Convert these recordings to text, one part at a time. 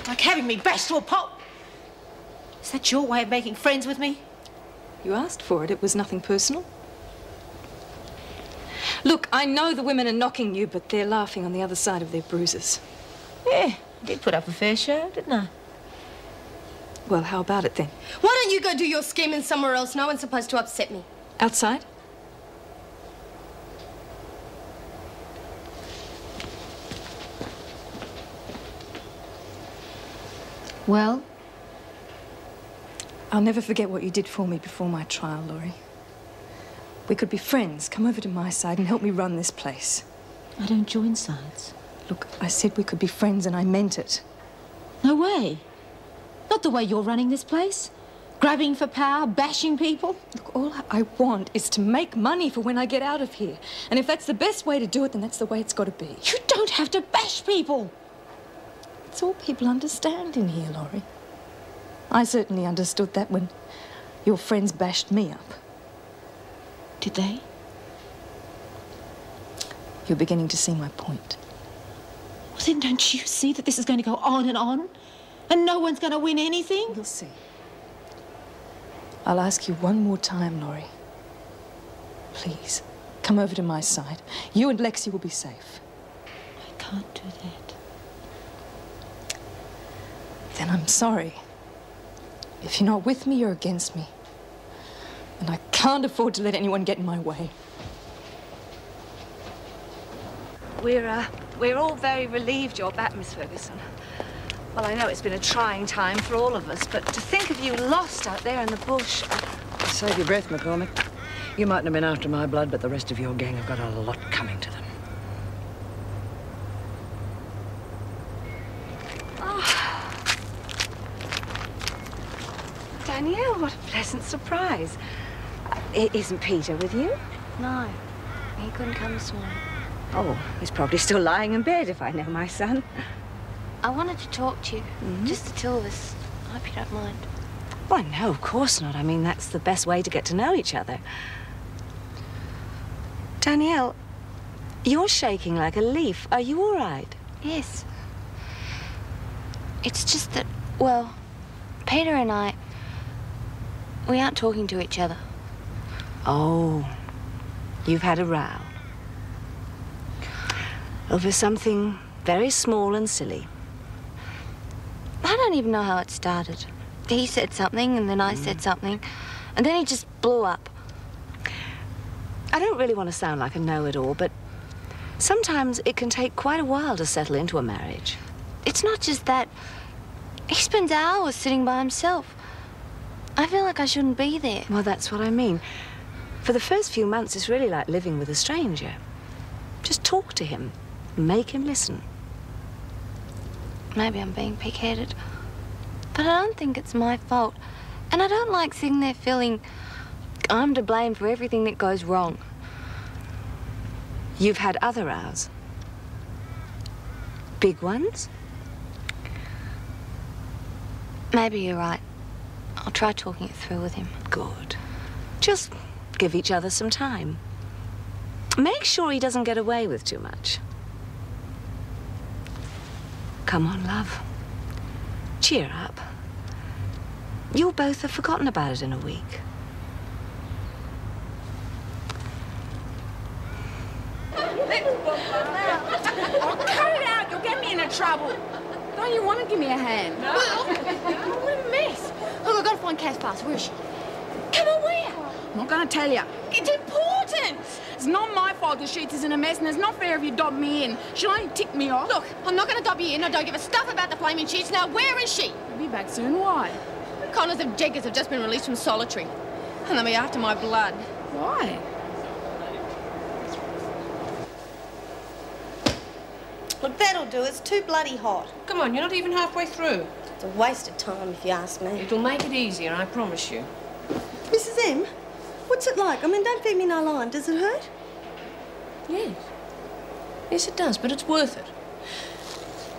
Like having me bashed to a pulp. Is that your way of making friends with me? You asked for it. It was nothing personal. Look, I know the women are knocking you, but they're laughing on the other side of their bruises. Yeah, I did put up a fair show, didn't I? Well, how about it then? Why don't you go do your scheming somewhere else? No one's supposed to upset me. Outside? Well? I'll never forget what you did for me before my trial, Laurie. We could be friends. Come over to my side and help me run this place. I don't join sides. Look, I said we could be friends and I meant it. No way. Not the way you're running this place. Grabbing for power, bashing people. Look, all I want is to make money for when I get out of here. And if that's the best way to do it, then that's the way it's got to be. You don't have to bash people. It's all people understand in here, Laurie. I certainly understood that when your friends bashed me up. Did they? You're beginning to see my point. Well, then don't you see that this is going to go on and no one's going to win anything? We'll see. I'll ask you one more time, Laurie. Please, come over to my side. You and Lexie will be safe. I can't do that. Then I'm sorry. If you're not with me, you're against me. And I can't afford to let anyone get in my way. We're all very relieved you're back, Miss Ferguson. Well, I know it's been a trying time for all of us, but to think of you lost out there in the bush... Save your breath, McCormick. You mightn't have been after my blood, but the rest of your gang have got a lot coming to them. Oh. Danielle, what a pleasant surprise. Isn't Peter with you? No, he couldn't come this morning. Oh, he's probably still lying in bed, if I know my son. I wanted to talk to you, just the two of us. I hope you don't mind. Why, no, of course not. I mean, that's the best way to get to know each other. Danielle, you're shaking like a leaf. Are you all right? Yes. It's just that, well, Peter and I, we aren't talking to each other. Oh, you've had a row. Over something very small and silly. I don't even know how it started. He said something, and then I said something, and then he just blew up. I don't really want to sound like a know-it-all, but sometimes it can take quite a while to settle into a marriage. It's not just that. He spends hours sitting by himself. I feel like I shouldn't be there. Well, that's what I mean. For the first few months, it's really like living with a stranger. Just talk to him. Make him listen. Maybe I'm being pig-headed, but I don't think it's my fault. And I don't like sitting there feeling I'm to blame for everything that goes wrong. You've had other rows? Big ones? Maybe you're right. I'll try talking it through with him. Good. Just give each other some time. Make sure he doesn't get away with too much. Come on, love. Cheer up. You'll both have forgotten about it in a week. Oh, cut it out. You'll get me into trouble. Don't you want to give me a hand? No. What a mess. Look, I've got to find Cass fast. Where is she? Come on, where? I'm not going to tell you. It's important. It's not my fault the sheets is in a mess, and it's not fair if you dob me in. She'll only tick me off. Look, I'm not going to dob you in. I don't give a stuff about the flaming sheets. Now, where is she? She'll be back soon. Why? Connors of Jeggers have just been released from solitary. And they'll be after my blood. Why? Look, that'll do. It's too bloody hot. Come on, you're not even halfway through. It's a waste of time, if you ask me. It'll make it easier, I promise you. Mrs. M, what's it like? I mean, don't feed me no line. Does it hurt? Yes. Yes, it does, but it's worth it.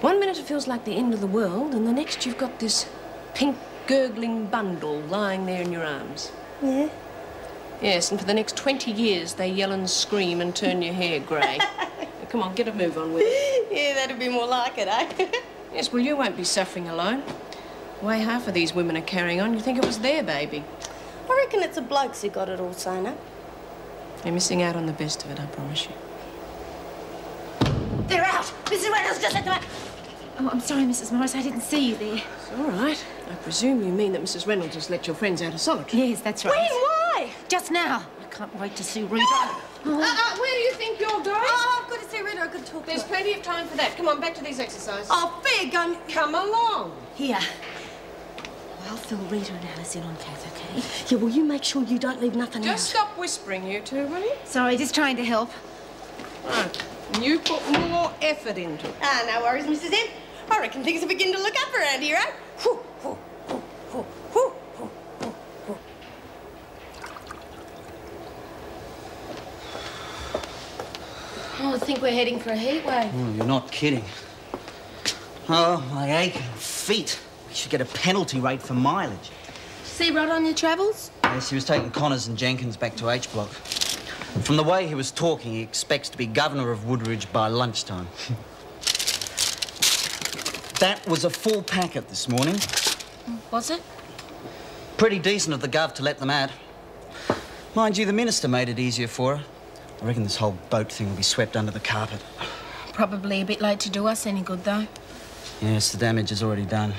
1 minute it feels like the end of the world, and the next you've got this pink, gurgling bundle lying there in your arms. Yeah? Yes, and for the next 20 years they yell and scream and turn your hair grey. Come on, get a move on with it. Yeah, that'd be more like it, eh? Yes, well, you won't be suffering alone. The way half of these women are carrying on, you think it was their baby. I reckon it's the blokes who got it all sewn up. You're missing out on the best of it, I promise you. They're out! Mrs. Reynolds just let them out. Oh, I'm sorry, Mrs. Morris. I didn't see you there. It's all right. I presume you mean that Mrs. Reynolds has let your friends out of solitary. Yes, that's right. When? Why? Just now. I can't wait to see Rita. Where do you think you're going? Oh, I've got to see Rita. I've got to talk to There's her. plenty of time for that. Come on, back to these exercises. Oh, fair gun. Come along. Here. I'll fill Rita and Alice in on Kath, okay? Yeah, well, you make sure you don't leave nothing Just out. stop whispering, you two, will you? Sorry, just trying to help. Right. And you put more effort into it. Ah, no worries, Mrs. M. I reckon things are beginning to look up around here, eh? Whew, whew, whew, whew, whew, whew, whew, whew. Oh, I think we're heading for a heat wave. Oh, you're not kidding. Oh, my aching feet. We should get a penalty rate for mileage. See Rod on your travels? Yes, he was taking Connors and Jenkins back to H Block. From the way he was talking, he expects to be governor of Woodridge by lunchtime. That was a full packet this morning. Was it? Pretty decent of the Gov to let them out. Mind you, the minister made it easier for her. I reckon this whole boat thing will be swept under the carpet. Probably a bit late to do us any good, though. Yes, the damage is already done.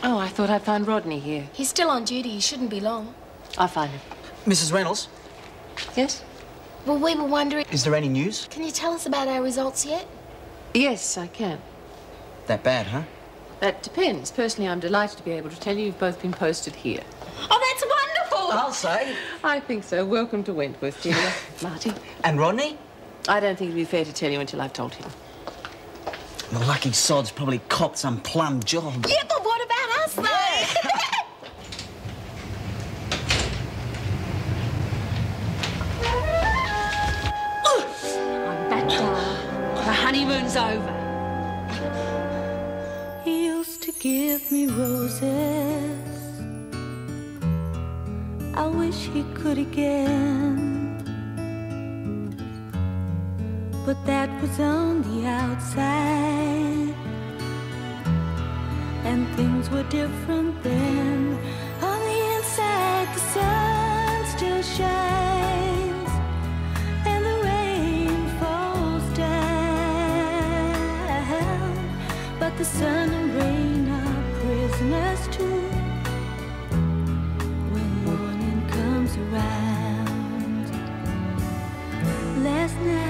Oh, I thought I'd find Rodney here. He's still on duty. He shouldn't be long. I'll find him. Mrs. Reynolds, Yes? Well, we were wondering... is there any news? Can you tell us about our results yet? Yes, I can. That bad, huh? That depends. Personally, I'm delighted to be able to tell you you've both been posted here. Oh, that's wonderful! I'll say. I think so. Welcome to Wentworth, Julia. Marty? And Rodney? I don't think it'd be fair to tell you until I've told him. The lucky sod's probably copped some plum job. Yeah, but what about us, though? I'm back, the honeymoon's over. He used to give me roses. I wish he could again. But that was on the outside, and things were different then. On the inside, the sun still shines, and the rain falls down. But the sun and rain are prisoners too when morning comes around. Last night